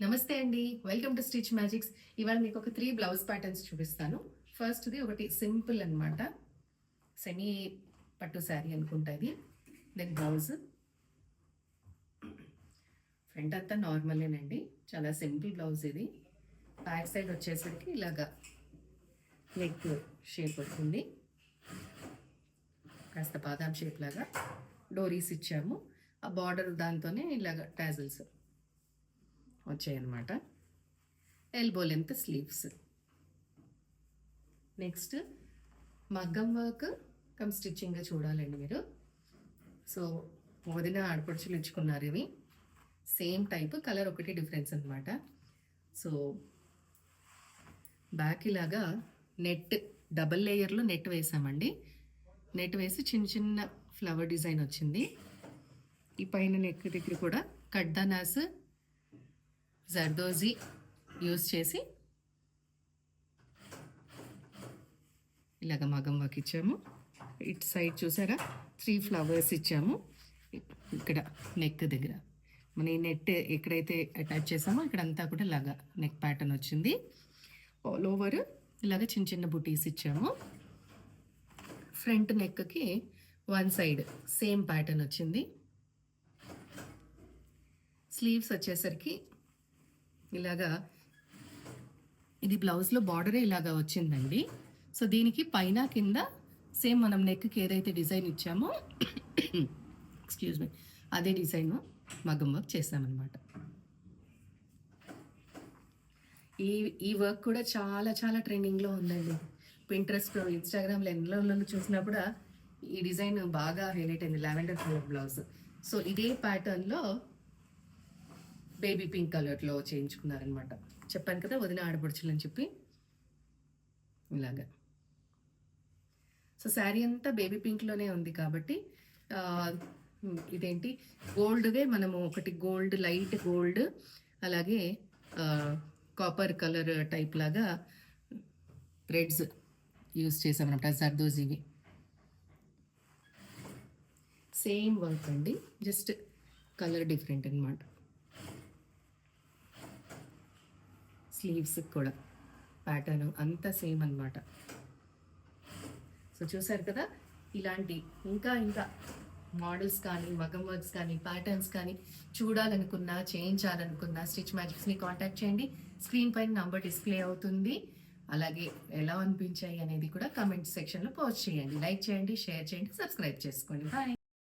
నమస్తే అండి, welcome to stitch magics. ఇవాళ మీకు ఒక 3 బ్లౌజ్ ప్యాటర్న్స్ చూపిస్తాను. ఫస్ట్ది ఒకటి సింపుల్ అనమాట, సెమీ పట్టు శారీ అనుకుంటా ఇది. దెన్ బ్లౌజ్ ఫ్రంట్ అంతా నార్మలేనండి, చాలా సింపుల్ బ్లౌజ్ ఇది. బ్యాక్ సైడ్ వచ్చేసరికి ఇలాగా నెక్ షేప్ వస్తుంది, కాస్త బాదాం షేప్ లాగా డోరీస్ ఇచ్చాము. ఆ బార్డర్ దాంతోనే ఇలాగ టాజిల్స్ వచ్చాయన్నమాట. Elbow length sleeves. నెక్స్ట్ మగ్గం వర్క్ కమ్ స్టిచ్చింగ్గా చూడాలండి మీరు. సో వదిన ఆడపడుచులు ఇచ్చుకున్నారు ఇవి, సేమ్ టైప్, కలర్ ఒకటి డిఫరెన్స్ అనమాట. సో బ్యాక్ ఇలాగా నెట్, డబల్ లేయర్లో నెట్ వేసామండి. నెట్ వేసి చిన్న చిన్న ఫ్లవర్ డిజైన్ వచ్చింది. ఈ పైన నెక్ దగ్గర కూడా కడ్దానాస్ జర్దోజీ యూజ్ చేసి ఇలాగ మగం వర్క్ ఇచ్చాము. ఇటు సైడ్ చూసారా 3 ఫ్లవర్స్ ఇచ్చాము. ఇక్కడ నెక్ దగ్గర మన ఈ నెట్ ఎక్కడైతే అటాచ్ చేసామో ఇక్కడంతా కూడా ఇలాగా నెక్ ప్యాటర్న్ వచ్చింది. ఆల్ ఓవర్ ఇలాగ చిన్న చిన్న బుటీస్ ఇచ్చాము. ఫ్రంట్ నెక్కి వన్ సైడ్ సేమ్ ప్యాటర్న్ వచ్చింది. స్లీవ్స్ వచ్చేసరికి ఇలాగా, ఇది బ్లౌజ్లో బార్డరే ఇలాగా వచ్చిందండి. సో దీనికి పైన కింద సేమ్ మనం నెక్కి ఏదైతే డిజైన్ ఇచ్చామో ఎక్స్క్యూజ్ మీ, అదే డిజైన్ మగ్గం వర్క్ చేసామన్నమాట. ఈ వర్క్ కూడా చాలా చాలా ట్రెండింగ్లో ఉందండి. పింట్రెస్ట్లో, ఇన్స్టాగ్రామ్లో ఎన్నో చూసినప్పుడు ఈ డిజైన్ బాగా హైలైట్ అయింది, లావెండర్ కలర్ బ్లౌజ్. సో ఇదే ప్యాటర్న్లో బేబీ పింక్ కలర్లో చేయించుకున్నారనమాట. చెప్పాను కదా వదిన ఆడపడుచులు అని చెప్పి, ఇలాగా. సో శారీ అంతా బేబీ పింక్లోనే ఉంది కాబట్టి ఇదేంటి గోల్డ్దే మనము ఒకటి గోల్డ్, లైట్ గోల్డ్, అలాగే కాపర్ కలర్ టైప్ లాగా థ్రెడ్స్ యూజ్ చేసామన్నమాట, జర్దోజీవి. సేమ్ వర్క్ అండి, జస్ట్ కలర్ డిఫరెంట్ అనమాట. స్లీవ్స్ కూడా ప్యాటర్న్ అంతా సేమ్ అనమాట. సో చూసారు కదా, ఇలాంటి ఇంకా ఇంకా మోడల్స్ కానీ, మగం వర్క్స్ కానీ, ప్యాటర్న్స్ కానీ చూడాలనుకున్నా, చేయించాలనుకున్నా స్టిచ్ మ్యాజిక్స్ని కాంటాక్ట్ చేయండి. స్క్రీన్ పైన నంబర్ డిస్ప్లే అవుతుంది. అలాగే ఎలా అనిపించాయి అనేది కూడా కమెంట్ సెక్షన్లో పోస్ట్ చేయండి. లైక్ చేయండి, షేర్ చేయండి, సబ్స్క్రైబ్ చేసుకోండి. బాయ్.